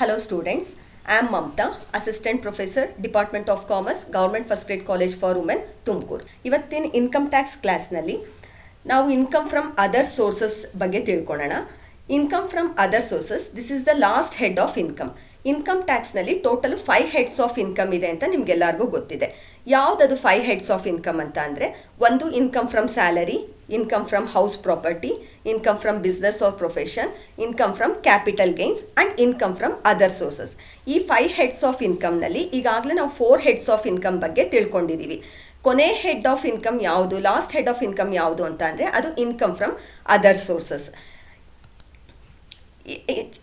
Hello students, I am Mamta, Assistant Professor, Department of Commerce, Government First Grade College for Women, Tumkur. ಇವತ್ತಿನ income tax ಕ್ಲಾಸ್ನಲ್ಲಿ ನಾವು income from other sources ಬಗ್ಗೆ ತಿಳ್ಕೊಳ್ಳೋಣ. Income from other sources, this is the last head of income. Income ಟ್ಯಾಕ್ಸ್ನಲ್ಲಿ total 5 heads of income ಇದೆ ಅಂತ ನಿಮ್ಗೆಲ್ಲರಿಗೂ ಗೊತ್ತಿದೆ. ಯಾವುದದು 5 ಹೆಡ್ಸ್ ಆಫ್ ಇನ್ಕಮ್ ಅಂತ ಅಂದರೆ, ಒಂದು income from salary, income from house property, income from business or profession, income from capital gains and income from other sources. ಈ 5 ಹೆಡ್ಸ್ ಆಫ್ ಇನ್ಕಮ್ನಲ್ಲಿ ಈಗಾಗಲೇ ನಾವು 4 ಹೆಡ್ಸ್ ಆಫ್ ಇನ್ಕಮ್ ಬಗ್ಗೆ ತಿಳ್ಕೊಂಡಿದ್ದೀವಿ. ಕೊನೆ ಹೆಡ್ ಆಫ್ ಇನ್ಕಮ್ ಯಾವುದು, last head of income ಯಾವುದು ಅಂತ ಅಂದರೆ ಅದು ಇನ್ಕಮ್ ಫ್ರಮ್ ಅದರ್ ಸೋರ್ಸಸ್.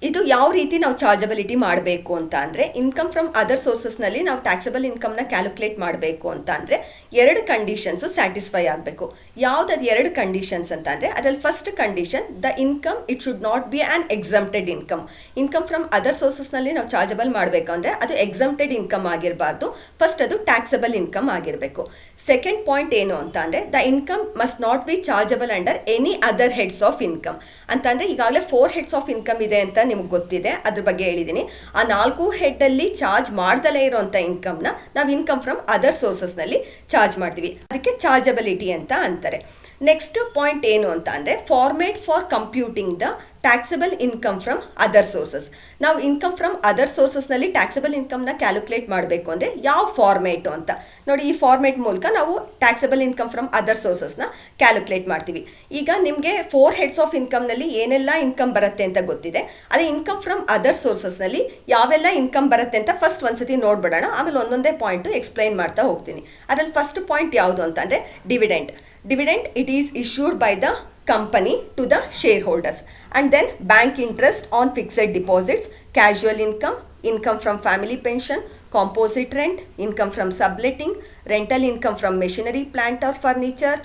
ಇದು ಯಾವ ರೀತಿ ನಾವು ಚಾರ್ಜಬಿಲಿಟಿ ಮಾಡಬೇಕು ಅಂತ ಅಂದರೆ, ಇನ್ಕಮ್ ಫ್ರಮ್ ಅದರ್ ಸೋರ್ಸಸ್ನಲ್ಲಿ ನಾವು ಟ್ಯಾಕ್ಸಬಲ್ ಇನ್ಕಮ್ನ ಕ್ಯಾಲ್ಕುಲೇಟ್ ಮಾಡಬೇಕು ಅಂತ ಅಂದರೆ 2 ಕಂಡೀಷನ್ಸು ಸ್ಯಾಟಿಸ್ಫೈ ಆಗಬೇಕು. ಯಾವುದದು 2 ಕಂಡೀಷನ್ಸ್ ಅಂತ ಅಂದರೆ, ಅದರಲ್ಲಿ first condition, the income it should not be an exempted income. Income from other ಸೋರ್ಸಸ್ನಲ್ಲಿ ನಾವು ಚಾರ್ಜಬಲ್ ಮಾಡಬೇಕು ಅಂದರೆ ಅದು ಎಕ್ಸಮ್ಟೆಡ್ ಇನ್ಕಮ್ ಆಗಿರಬಾರ್ದು, ಫಸ್ಟ್ ಅದು ಟ್ಯಾಕ್ಸಬಲ್ ಇನ್ಕಮ್ ಆಗಿರಬೇಕು. ಸೆಕೆಂಡ್ ಪಾಯಿಂಟ್ ಏನು ಅಂತ ಅಂದರೆ, the income must not be chargeable under any other heads of income ಅಂತಂದರೆ, ಈಗಾಗಲೇ 4 ಹೆಡ್ಸ್ ಆಫ್ ಇನ್ಕಮ್ ಇದೆ ಅಂತ ನಿಮ್ಗೆ ಗೊತ್ತಿದೆ, ಅದ್ರ ಬಗ್ಗೆ ಹೇಳಿದ್ದೀನಿ. ಆ 4 ಹೆಡ್ಡಲ್ಲಿ ಚಾರ್ಜ್ ಮಾಡ್ದಲೇ ಇರೋಂಥ ಇನ್ಕಮ್ನ ನಾವು ಇನ್ಕಮ್ ಫ್ರಮ್ ಅದರ್ ಸೋರ್ಸಸ್ನಲ್ಲಿ ಚಾರ್ಜ್ ಮಾಡ್ತೀವಿ, ಅದಕ್ಕೆ ಚಾರ್ಜಬಿಲಿಟಿ ಅಂತ ಅಂತಾರೆ. ನೆಕ್ಸ್ಟ್ ಪಾಯಿಂಟ್ ಏನು ಅಂತ ಅಂದರೆ, format for computing the taxable income from other sources. ನಾವು ಇನ್ಕಮ್ ಫ್ರಮ್ ಅದರ್ ಸೋರ್ಸಸ್ನಲ್ಲಿ ಟ್ಯಾಕ್ಸಬಲ್ ಇನ್ಕಮ್ನ ಕ್ಯಾಲ್ಕುಲೇಟ್ ಮಾಡಬೇಕು ಅಂದರೆ ಯಾವ ಫಾರ್ಮೇಟು ಅಂತ ನೋಡಿ. ಈ ಫಾರ್ಮೇಟ್ ಮೂಲಕ ನಾವು ಟ್ಯಾಕ್ಸಬಲ್ ಇನ್ಕಮ್ ಫ್ರಮ್ ಅದರ್ ಸೋರ್ಸಸ್ನ ಕ್ಯಾಲ್ಕುಲೇಟ್ ಮಾಡ್ತೀವಿ. ಈಗ ನಿಮಗೆ 4 ಹೆಡ್ಸ್ ಆಫ್ ಇನ್ಕಮ್ನಲ್ಲಿ ಏನೆಲ್ಲ ಇನ್ಕಮ್ ಬರುತ್ತೆ ಅಂತ ಗೊತ್ತಿದೆ. ಅದೇ ಇನ್ಕಮ್ ಫ್ರಮ್ ಅದರ್ ಸೋರ್ಸಸ್ನಲ್ಲಿ ಯಾವೆಲ್ಲ ಇನ್ಕಮ್ ಬರುತ್ತೆ ಅಂತ ಫಸ್ಟ್ ಒಂದ್ಸತಿ ನೋಡ್ಬಿಡೋಣ, ಆಮೇಲೆ ಒಂದೊಂದೇ ಪಾಯಿಂಟು ಎಕ್ಸ್ಪ್ಲೈನ್ ಮಾಡ್ತಾ ಹೋಗ್ತೀನಿ. ಅದರಲ್ಲಿ ಫಸ್ಟ್ ಪಾಯಿಂಟ್ ಯಾವುದು ಅಂತ ಅಂದರೆ dividend. Dividend, it is issued by the company to the shareholders. And then bank interest on fixed deposits, casual income, income from family pension, composite rent, income from subletting, rental income from machinery, plant or furniture,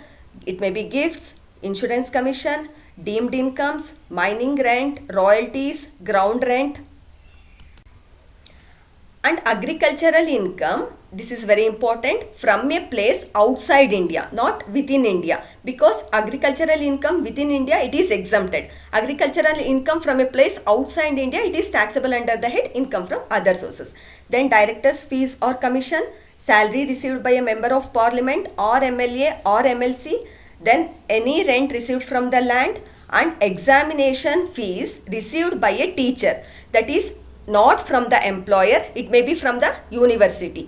it may be gifts, insurance commission, deemed incomes, mining rent, royalties, ground rent, and agricultural income. This is very important, from a place outside India, not within India, because agricultural income within India it is exempted. Agricultural income from a place outside India it is taxable under the head income from other sources. Then directors fees or commission, salary received by a member of parliament or MLA or MLC, then any rent received from the land, and examination fees received by a teacher, that is not from the employer, it may be from the university.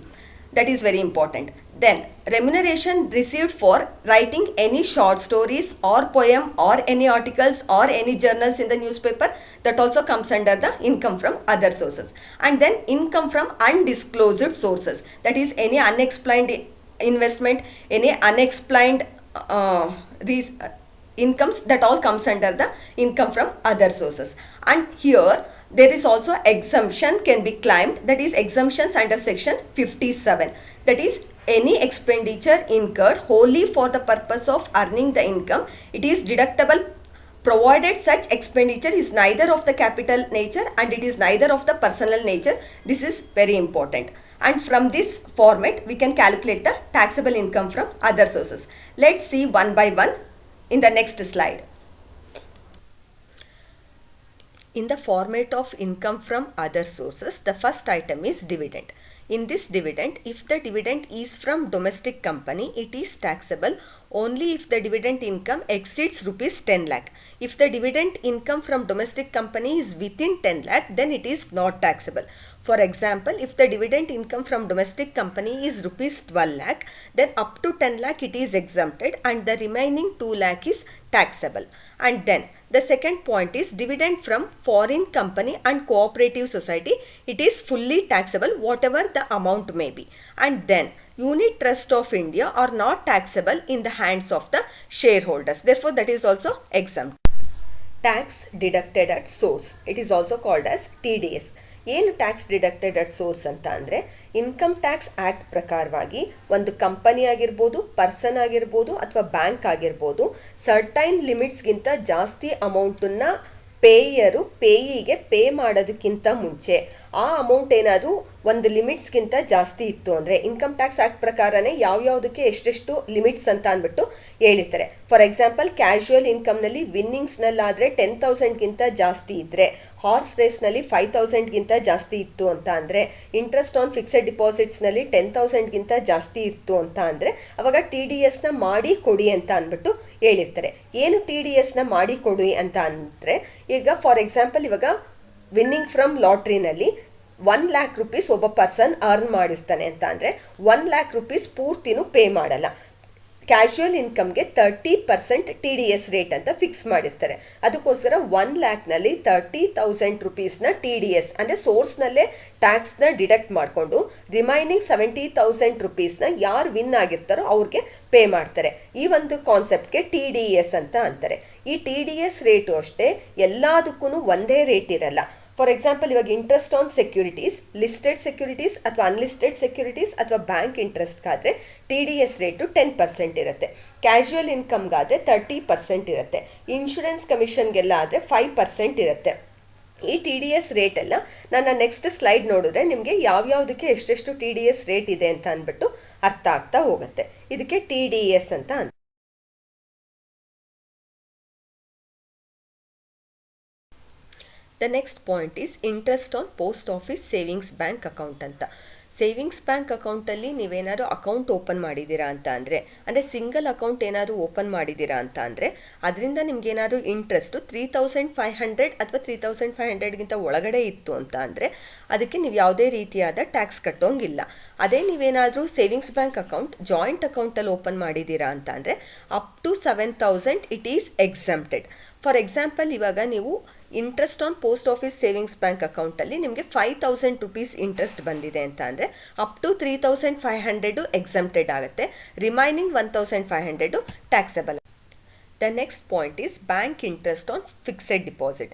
That is very important. Then remuneration received for writing any short stories or poem or any articles or any journals in the newspaper, that also comes under the income from other sources. And then income from undisclosed sources, that is any unexplained investment, any unexplained incomes, that all comes under the income from other sources. And here there is also exemption can be claimed, that is exemptions under section 57, that is any expenditure incurred wholly for the purpose of earning the income, it is deductible provided such expenditure is neither of the capital nature and it is neither of the personal nature. This is very important, and from this format we can calculate the taxable income from other sources. Let's see one by one in the next slide. In the format of income from other sources, the first item is dividend. In this dividend, if the dividend is from domestic company, it is taxable only if the dividend income exceeds rupees 10 lakh. If the dividend income from domestic company is within 10 lakh, then it is not taxable. For example, if the dividend income from domestic company is rupees 12 lakh, then up to 10 lakh it is exempted and the remaining 2 lakh is taxable. And then the second point is dividend from foreign company and cooperative society, it is fully taxable whatever the amount may be. And then unit trust of India are not taxable in the hands of the shareholders, therefore that is also exempt. Tax deducted at source, it is also called as TDS. ಏನು tax deducted at source ಅಂತ ಅಂದರೆ, income tax act ಪ್ರಕಾರವಾಗಿ ಒಂದು company ಆಗಿರ್ಬೋದು, person ಆಗಿರ್ಬೋದು ಅಥವಾ bank ಆಗಿರ್ಬೋದು, certain ಲಿಮಿಟ್ಸ್ಗಿಂತ ಜಾಸ್ತಿ ಅಮೌಂಟನ್ನು ಪೇಯಿಗೆ ಪೇ ಮಾಡೋದಕ್ಕಿಂತ ಮುಂಚೆ ಆ ಅಮೌಂಟ್ ಏನಾದರೂ ಒಂದು ಲಿಮಿಟ್ಸ್ಗಿಂತ ಜಾಸ್ತಿ ಇತ್ತು ಅಂದರೆ ಇನ್ಕಮ್ ಟ್ಯಾಕ್ಸ್ ಆಕ್ಟ್ ಪ್ರಕಾರನೇ ಯಾವ್ಯಾವುದಕ್ಕೆ ಎಷ್ಟೆಷ್ಟು ಲಿಮಿಟ್ಸ್ ಅಂತ ಅಂದ್ಬಿಟ್ಟು ಹೇಳಿರ್ತಾರೆ. ಫಾರ್ ಎಕ್ಸಾಂಪಲ್ ಕ್ಯಾಶುಯಲ್ ಇನ್ಕಮ್ನಲ್ಲಿ ವಿನ್ನಿಂಗ್ಸ್ನಲ್ಲಾದರೆ 10,000ಗಿಂತ ಜಾಸ್ತಿ ಇದ್ದರೆ, ಹಾರ್ಸ್ ರೇಸ್ನಲ್ಲಿ 5,000ಗಿಂತ ಜಾಸ್ತಿ ಇತ್ತು ಅಂತ ಅಂದರೆ, ಇಂಟ್ರೆಸ್ಟ್ ಆನ್ ಫಿಕ್ಸೆಡ್ ಡಿಪಾಸಿಟ್ಸ್ನಲ್ಲಿ 10,000ಗಿಂತ ಜಾಸ್ತಿ ಇತ್ತು ಅಂತ ಅಂದರೆ ಅವಾಗ TDSನ ಮಾಡಿ ಕೊಡಿ ಅಂತ ಅಂದ್ಬಿಟ್ಟು ಹೇಳಿರ್ತಾರೆ. ಏನು TDSನ ಮಾಡಿ ಕೊಡಿ ಅಂತ ಅಂದರೆ, ಈಗ ಫಾರ್ ಎಕ್ಸಾಂಪಲ್ ಇವಾಗ ವಿನ್ನಿಂಗ್ ಫ್ರಮ್ ಲಾಟ್ರಿನಲ್ಲಿ 1 lakh rupees ಒಬ್ಬ ಪರ್ಸನ್ ಅರ್ನ್ ಮಾಡಿರ್ತಾನೆ ಅಂತ ಅಂದರೆ 1 lakh rupees ಪೂರ್ತಿನೂ ಪೇ ಮಾಡಲ್ಲ. ಕ್ಯಾಶುಯಲ್ ಇನ್ಕಮ್ಗೆ 30% TDS ರೇಟ್ ಅಂತ ಫಿಕ್ಸ್ ಮಾಡಿರ್ತಾರೆ. ಅದಕ್ಕೋಸ್ಕರ 1 lakhನಲ್ಲಿ 30,000 rupeesನ TDS ಅಂದರೆ ಸೋರ್ಸ್ನಲ್ಲೇ ಟ್ಯಾಕ್ಸ್ನ ಡಿಡಕ್ಟ್ ಮಾಡಿಕೊಂಡು ರಿಮೈನಿಂಗ್ 70,000 rupeesನ ಯಾರು ವಿನ್ ಆಗಿರ್ತಾರೋ ಅವ್ರಿಗೆ ಪೇ ಮಾಡ್ತಾರೆ. ಈ ಒಂದು ಕಾನ್ಸೆಪ್ಟ್ಗೆ TDS ಅಂತ ಅಂತಾರೆ. ಈ TDS ರೇಟು ಅಷ್ಟೇ ಎಲ್ಲದಕ್ಕೂ ಒಂದೇ ರೇಟ್ ಇರಲ್ಲ. ಫಾರ್ ಎಕ್ಸಾಂಪಲ್ ಇವಾಗ interest on securities, listed securities ಅಥವಾ ಅನ್ಲಿಸ್ಟೆಡ್ ಸೆಕ್ಯೂರಿಟೀಸ್ ಅಥವಾ ಬ್ಯಾಂಕ್ ಇಂಟ್ರೆಸ್ಟ್ಗಾದರೆ TDS ರೇಟು 10% ಇರುತ್ತೆ. ಕ್ಯಾಶುಯಲ್ ಇನ್ಕಮ್ಗಾದರೆ 30% ಇರುತ್ತೆ. ಇನ್ಶೂರೆನ್ಸ್ ಕಮಿಷನ್ಗೆಲ್ಲ ಆದರೆ 5% ಇರುತ್ತೆ. ಈ TDS ರೇಟ್ ಎಲ್ಲ ನನ್ನ ನೆಕ್ಸ್ಟ್ ಸ್ಲೈಡ್ ನೋಡಿದ್ರೆ ನಿಮಗೆ ಯಾವ್ಯಾವುದಕ್ಕೆ ಎಷ್ಟೆಷ್ಟು TDS ರೇಟ್ ಇದೆ ಅಂತ ಅಂದ್ಬಿಟ್ಟು ಅರ್ಥ ಆಗ್ತಾ ಹೋಗುತ್ತೆ. ಇದಕ್ಕೆ TDS ಅಂತ The next point is interest on post office savings bank account ಅಂತ. ಸೇವಿಂಗ್ಸ್ ಬ್ಯಾಂಕ್ ಅಕೌಂಟಲ್ಲಿ ನೀವೇನಾದ್ರು ಅಕೌಂಟ್ ಓಪನ್ ಮಾಡಿದ್ದೀರಾ ಅಂತ ಅಂದರೆ ಸಿಂಗಲ್ ಅಕೌಂಟ್ ಏನಾದರೂ ಓಪನ್ ಮಾಡಿದ್ದೀರಾ ಅಂತ ಅಂದರೆ ಅದರಿಂದ ನಿಮ್ಗೇನಾದ್ರು ಇಂಟ್ರೆಸ್ಟು 3,500 ಅಥವಾ 3,500ಗಿಂತ ಒಳಗಡೆ ಇತ್ತು ಅಂತ ಅಂದರೆ ಅದಕ್ಕೆ ನೀವು ಯಾವುದೇ ರೀತಿಯಾದ ಟ್ಯಾಕ್ಸ್ ಕಟ್ಟೋಂಗಿಲ್ಲ. ಅದೇ ನೀವೇನಾದರೂ ಸೇವಿಂಗ್ಸ್ ಬ್ಯಾಂಕ್ ಅಕೌಂಟ್ ಜಾಯಿಂಟ್ ಅಕೌಂಟಲ್ಲಿ ಓಪನ್ ಮಾಡಿದ್ದೀರಾ ಅಂತ ಅಂದರೆ up to 7,000 it is exempted. For example ಇವಾಗ ನೀವು interest on post office savings bank ಅಕೌಂಟಲ್ಲಿ ನಿಮಗೆ 5,000 rupees ಇಂಟ್ರೆಸ್ಟ್ ಬಂದಿದೆ ಅಂತ ಅಂದರೆ ಅಪ್ ಟು 3,500 ಎಕ್ಸಮ್ಟೆಡ್ ಆಗುತ್ತೆ. Remaining 1,500 taxable. The next point is bank interest on fixed deposit.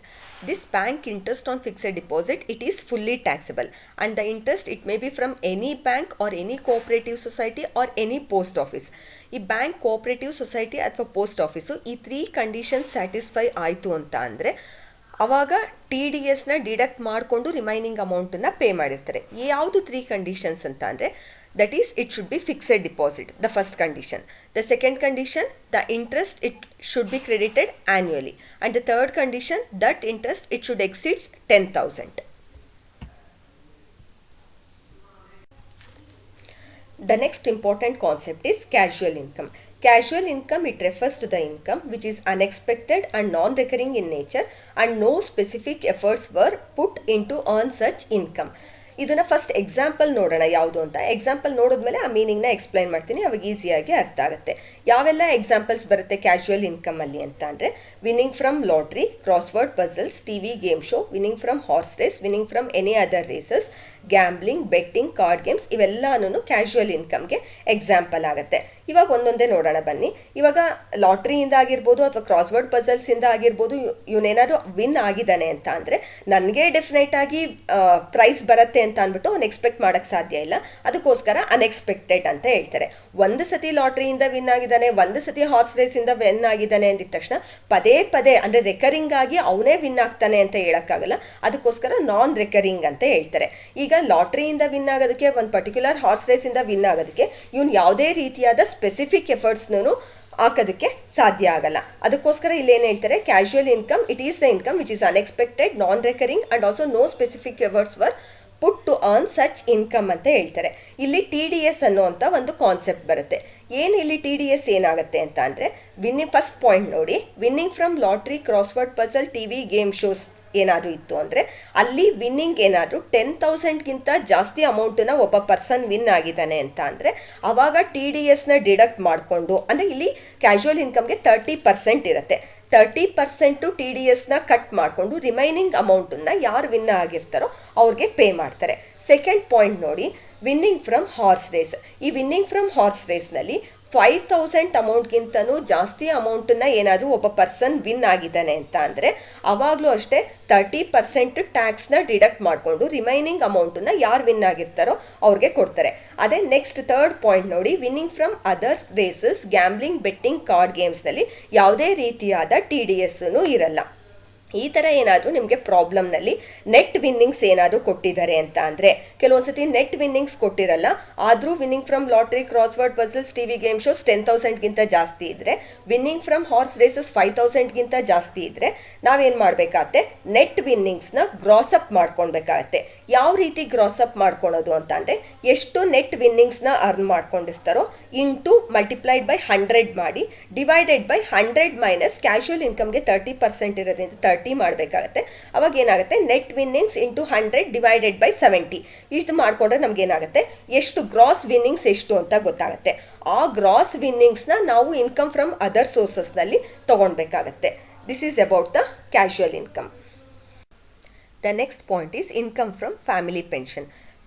This bank interest on fixed deposit, it is fully taxable and the interest it may be from any bank or any cooperative society or any post office. ಈ bank cooperative society ಅಥವಾ post office ಈ 3 conditions satisfy ಆಯಿತು ಅಂತ ಅಂದರೆ ಆವಾಗ TDSನ deduct ಮಾಡಿಕೊಂಡು remaining ಅಮೌಂಟನ್ನು pay ಮಾಡಿರ್ತಾರೆ. ಯಾವುದು 3 ಕಂಡೀಷನ್ಸ್ ಅಂತ ಅಂದರೆ that is it should be fixed deposit, the first condition. The second condition, the interest it should be credited annually, and the third condition, that interest it should exceed 10,000. The next important concept is casual income. Casual income, it refers to the income which is unexpected and non-recurring in nature and no specific efforts were put into earn such income. ಇದನ್ನು first example ನೋಡೋಣ ಯಾವುದು ಅಂತ. Example ನೋಡಿದ್ಮೇಲೆ ಆ ಮೀನಿಂಗ್ನ explain ಮಾಡ್ತೀನಿ, ಅವಾಗ ಈಸಿಯಾಗಿ ಅರ್ಥ ಆಗುತ್ತೆ. ಯಾವೆಲ್ಲ ಎಕ್ಸಾಂಪಲ್ಸ್ ಬರುತ್ತೆ ಕ್ಯಾಶುಯಲ್ ಇನ್ಕಮಲ್ಲಿ ಅಂತ ಅಂದರೆ winning from lottery, crossword puzzles, TV game show, winning from horse race, winning from any other races, gambling, betting, card games ಇವೆಲ್ಲನೂ ಕ್ಯಾಶುಯಲ್ ಇನ್ಕಮ್ಗೆ ಎಕ್ಸಾಂಪಲ್ ಆಗುತ್ತೆ. ಇವಾಗ ಒಂದೊಂದೇ ನೋಡೋಣ ಬನ್ನಿ. ಇವಾಗ ಲಾಟ್ರಿಯಿಂದ ಆಗಿರ್ಬೋದು ಅಥವಾ ಕ್ರಾಸ್ವರ್ಡ್ ಪಜಲ್ಸಿಂದ ಆಗಿರ್ಬೋದು ಇವನೇನಾದ್ರು ವಿನ್ ಆಗಿದ್ದಾನೆ ಅಂತ ಅಂದರೆ ನನಗೆ ಡೆಫಿನೆಟ್ ಆಗಿ ಪ್ರೈಸ್ ಬರುತ್ತೆ ಅಂತ ಅಂದ್ಬಿಟ್ಟು ಅವ್ನು ಎಕ್ಸ್ಪೆಕ್ಟ್ ಮಾಡೋಕ್ಕೆ ಸಾಧ್ಯ ಇಲ್ಲ. ಅದಕ್ಕೋಸ್ಕರ ಅನ್ಎಕ್ಸ್ಪೆಕ್ಟೆಡ್ ಅಂತ ಹೇಳ್ತಾರೆ. ಒಂದು ಸತಿ ಲಾಟ್ರಿಯಿಂದ ವಿನ್ ಆಗಿದ್ದಾನೆ, ಒಂದು ಸತಿ ಹಾರ್ಸ್ ರೇಸಿಂದ ವಿನ್ ಆಗಿದ್ದಾನೆ ಅಂದಿದ ತಕ್ಷಣ ಪದೇ ಪದೇ ಅಂದರೆ ರೆಕರಿಂಗ್ ಆಗಿ ಅವನೇ ವಿನ್ ಆಗ್ತಾನೆ ಅಂತ ಹೇಳೋಕ್ಕಾಗಲ್ಲ. ಅದಕ್ಕೋಸ್ಕರ ನಾನ್ ರೆಕರಿಂಗ್ ಅಂತ ಹೇಳ್ತಾರೆ. ಈಗ ಲಾಟ್ರಿಯಿಂದ ವಿನ್ ಆಗೋದಕ್ಕೆ ಒಂದು ಪರ್ಟಿಕ್ಯುಲರ್ ಹಾರ್ಸ್ ರೇಸಿಂದ ವಿನ್ ಆಗೋದಕ್ಕೆ ಇವನು ಯಾವುದೇ ರೀತಿಯಾದ ಸ್ಪೆಸಿಫಿಕ್ ಎಫರ್ಟ್ಸ್ನೂ ಹಾಕೋದಕ್ಕೆ ಸಾಧ್ಯ ಆಗಲ್ಲ. ಅದಕ್ಕೋಸ್ಕರ ಇಲ್ಲೇನು ಹೇಳ್ತಾರೆ, casual income it is the income which is unexpected, non recurring and also no specific efforts were put to earn such income ಅಂತ ಹೇಳ್ತಾರೆ. ಇಲ್ಲಿ TDS ಅನ್ನುವಂಥ ಒಂದು ಕಾನ್ಸೆಪ್ಟ್ ಬರುತ್ತೆ. ಏನು ಇಲ್ಲಿ TDS ಏನಾಗುತ್ತೆ ಅಂತ ಅಂದರೆ ಫಸ್ಟ್ ಪಾಯಿಂಟ್ ನೋಡಿ, winning from lottery, crossword puzzle, TV game shows ಏನಾದರೂ ಇತ್ತು ಅಂದರೆ ಅಲ್ಲಿ ವಿನ್ನಿಂಗ್ ಏನಾದರೂ 10,000ಗಿಂತ ಜಾಸ್ತಿ ಅಮೌಂಟನ್ನ ಒಬ್ಬ ಪರ್ಸನ್ ವಿನ್ ಆಗಿದ್ದಾನೆ ಅಂತ ಅಂದರೆ ಆವಾಗ TDSನ ಡಿಡಕ್ಟ್ ಮಾಡಿಕೊಂಡು ಅಂದರೆ ಇಲ್ಲಿ ಕ್ಯಾಶುಯಲ್ ಇನ್ಕಮ್ಗೆ 30% ಇರುತ್ತೆ. 30% TDSನ ಕಟ್ ಮಾಡಿಕೊಂಡು ರಿಮೈನಿಂಗ್ ಅಮೌಂಟನ್ನು ಯಾರು ವಿನ್ ಆಗಿರ್ತಾರೋ ಅವ್ರಿಗೆ ಪೇ ಮಾಡ್ತಾರೆ. ಸೆಕೆಂಡ್ ಪಾಯಿಂಟ್ ನೋಡಿ, ವಿನ್ನಿಂಗ್ ಫ್ರಮ್ ಹಾರ್ಸ್ ರೇಸ್. ಈ ವಿನ್ನಿಂಗ್ ಫ್ರಮ್ ಹಾರ್ಸ್ ರೇಸ್ನಲ್ಲಿ 5,000 ಅಮೌಂಟ್ಗಿಂತನೂ ಜಾಸ್ತಿ ಅಮೌಂಟನ್ನು ಏನಾದರೂ ಒಬ್ಬ ಪರ್ಸನ್ ವಿನ್ ಆಗಿದ್ದಾನೆ ಅಂತ ಅಂದರೆ ಆವಾಗಲೂ ಅಷ್ಟೇ 30% ಟ್ಯಾಕ್ಸ್ನ ಡಿಡಕ್ಟ್ ಮಾಡಿಕೊಂಡು ರಿಮೈನಿಂಗ್ ಅಮೌಂಟನ್ನು ಯಾರು ವಿನ್ ಆಗಿರ್ತಾರೋ ಅವ್ರಿಗೆ ಕೊಡ್ತಾರೆ. ಅದೇ ನೆಕ್ಸ್ಟ್ ಥರ್ಡ್ ಪಾಯಿಂಟ್ ನೋಡಿ, winning from others races, gambling, betting, card ಗೇಮ್ಸ್ನಲ್ಲಿ ಯಾವುದೇ ರೀತಿಯಾದ TDSನೂ ಇರಲ್ಲ. ಈ ಥರ ಏನಾದರೂ ನಿಮಗೆ ಪ್ರಾಬ್ಲಮ್ನಲ್ಲಿ ನೆಟ್ ವಿನ್ನಿಂಗ್ಸ್ ಏನಾದರೂ ಕೊಟ್ಟಿದ್ದಾರೆ ಅಂತ ಅಂದರೆ, ಕೆಲವೊಂದ್ಸತಿ ನೆಟ್ ವಿನ್ನಿಂಗ್ಸ್ ಕೊಟ್ಟಿರಲ್ಲ, ಆದರೂ winning from lottery, crossword puzzles, TV game shows 10,000ಗಿಂತ ಜಾಸ್ತಿ ಇದ್ದರೆ, ವಿನ್ನಿಂಗ್ ಫ್ರಮ್ ಹಾರ್ಸ್ ರೇಸಸ್ 5,000ಗಿಂತ ಜಾಸ್ತಿ ಇದ್ದರೆ ನಾವೇನು ಮಾಡಬೇಕಾಗತ್ತೆ, ನೆಟ್ ವಿನ್ನಿಂಗ್ಸ್ನ ಗ್ರಾಸಪ್ ಮಾಡ್ಕೊಳ್ಬೇಕಾಗತ್ತೆ. ಯಾವ ರೀತಿ ಗ್ರಾಸಪ್ ಮಾಡ್ಕೊಳೋದು ಅಂತ ಅಂದರೆ, ಎಷ್ಟು ನೆಟ್ ವಿನ್ನಿಂಗ್ಸ್ನ ಅರ್ನ್ ಮಾಡ್ಕೊಂಡಿರ್ತಾರೋ ಇಂಟು ಮಲ್ಟಿಪ್ಲೈಡ್ ಬೈ 100 ಮಾಡಿ, ಡಿವೈಡೆಡ್ ಬೈ 100 ಮೈನಸ್ ಕ್ಯಾಶುವಲ್ ಇನ್ಕಮ್ಗೆ 30% ಇರೋದ್ರಿಂದ 30 ಮಾಡಬೇಕಾಗತ್ತೆ. ಅವಾಗ ಏನಾಗುತ್ತೆ, net winnings into 100 divided by 70 ಇಷ್ಟು ಮಾಡಿಕೊಂಡ್ರೆ ನಮ್ಗೆ ಏನಾಗುತ್ತೆ, ಎಷ್ಟು ಗ್ರಾಸ್ ವಿನ್ನಿಂಗ್ಸ್ ಎಷ್ಟು ಅಂತ ಗೊತ್ತಾಗುತ್ತೆ. ಆ ಗ್ರಾಸ್ ವಿನ್ನಿಂಗ್ಸ್ನ ನಾವು ಇನ್ಕಮ್ ಫ್ರಮ್ ಅದರ್ ಸೋರ್ಸಸ್ನಲ್ಲಿ ತಗೊಳ್ಬೇಕಾಗತ್ತೆ. This is about the casual income. The next point is income from family pension.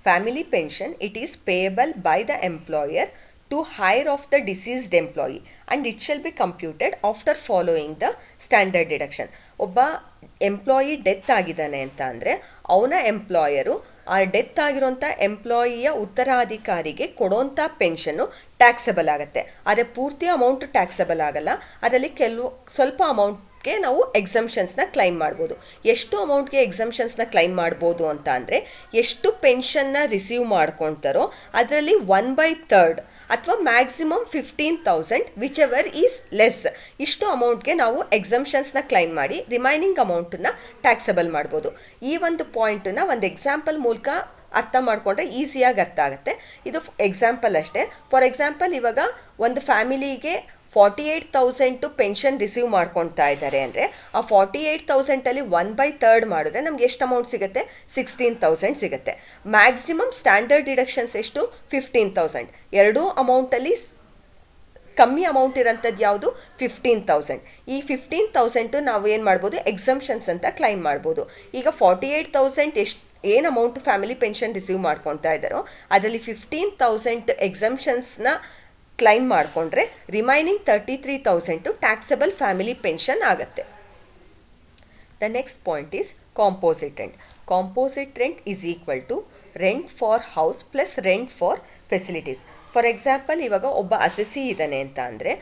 Family pension, it is payable by the employer to hire of the deceased employee and it shall be computed after following the standard deduction. ಒಬ್ಬ employee death ಆಗಿದ್ದಾನೆ ಅಂತ ಅಂದರೆ ಅವನ employer ಆ death ಆಗಿರೋಂಥ ಎಂಪ್ಲಾಯಿಯ ಉತ್ತರಾಧಿಕಾರಿಗೆ ಕೊಡೋಂಥ pension taxable ಆಗುತ್ತೆ. ಆದರೆ ಪೂರ್ತಿ ಅಮೌಂಟ್ ಟ್ಯಾಕ್ಸಬಲ್ ಆಗಲ್ಲ. ಅದರಲ್ಲಿ ಸ್ವಲ್ಪ ಅಮೌಂಟ್ಗೆ ನಾವು ಎಕ್ಸಮ್ಷನ್ಸ್ನ ಕ್ಲೈಮ್ ಮಾಡ್ಬೋದು. ಎಷ್ಟು ಅಮೌಂಟ್ಗೆ ಎಕ್ಸಮ್ಷನ್ಸ್ನ ಕ್ಲೈಮ್ ಮಾಡ್ಬೋದು ಅಂತ ಅಂದರೆ, ಎಷ್ಟು ಪೆನ್ಷನ್ನ ರಿಸೀವ್ ಮಾಡ್ಕೊಳ್ತಾರೋ ಅದರಲ್ಲಿ 1/3 ಅಥವಾ maximum 15,000 which ever is less, ಇಷ್ಟು ಅಮೌಂಟ್ಗೆ ನಾವು ಎಕ್ಸಮ್ಷನ್ಸ್ನ ಕ್ಲೈಮ್ ಮಾಡಿ ರಿಮೈನಿಂಗ್ ಅಮೌಂಟನ್ನು ಟ್ಯಾಕ್ಸಬಲ್ ಮಾಡ್ಬೋದು. ಈ ಒಂದು ಪಾಯಿಂಟನ್ನ ಒಂದು ಎಕ್ಸಾಂಪಲ್ ಮೂಲಕ ಅರ್ಥ ಮಾಡಿಕೊಂಡ್ರೆ ಈಸಿಯಾಗಿ ಅರ್ಥ ಆಗುತ್ತೆ. ಇದು ಎಕ್ಸಾಂಪಲ್ ಅಷ್ಟೇ. ಫಾರ್ ಎಕ್ಸಾಂಪಲ್, ಇವಾಗ ಒಂದು ಫ್ಯಾಮಿಲಿಗೆ 48,000 ಪೆನ್ಷನ್ ರಿಸೀವ್ ಮಾಡ್ಕೊಳ್ತಾ ಇದ್ದಾರೆ ಅಂದರೆ, ಆ 48,000ಅಲ್ಲಿ 1/3 ಮಾಡಿದ್ರೆ ನಮ್ಗೆ ಎಷ್ಟು ಅಮೌಂಟ್ ಸಿಗುತ್ತೆ, 16,000 ಸಿಗುತ್ತೆ. ಮ್ಯಾಕ್ಸಿಮಮ್ ಸ್ಟ್ಯಾಂಡರ್ಡ್ ಡಿಡಕ್ಷನ್ಸ್ ಎಷ್ಟು, 15,000. ಎರಡೂ ಅಮೌಂಟಲ್ಲಿ ಕಮ್ಮಿ ಅಮೌಂಟ್ ಇರೋಂಥದ್ದು ಯಾವುದು, 15,000. ಈ 15,000 ನಾವು ಏನು ಮಾಡ್ಬೋದು, ಎಕ್ಸಮ್ಷನ್ಸ್ ಅಂತ ಕ್ಲೈಮ್ ಮಾಡ್ಬೋದು. ಈಗ 48,000 ಏನು ಅಮೌಂಟ್ ಫ್ಯಾಮಿಲಿ ಪೆನ್ಷನ್ ರಿಸೀವ್ ಮಾಡ್ಕೊಳ್ತಾ ಇದ್ದಾರೋ ಅದರಲ್ಲಿ 15,000 ಎಕ್ಸಮ್ಷನ್ಸ್ನ ಕ್ಲೈಮ್ ಮಾಡಿಕೊಂಡ್ರೆ ರಿಮೈನಿಂಗ್ 33,000 ಟ್ಯಾಕ್ಸಬಲ್ ಫ್ಯಾಮಿಲಿ ಪೆನ್ಷನ್ ಆಗುತ್ತೆ. The next point is composite rent. Composite rent is equal to rent for house plus rent for facilities. For example, ಇವಾಗ ಒಬ್ಬ ಅಸೆಸಿ ಇದ್ದಾನೆ ಅಂತ ಅಂದರೆ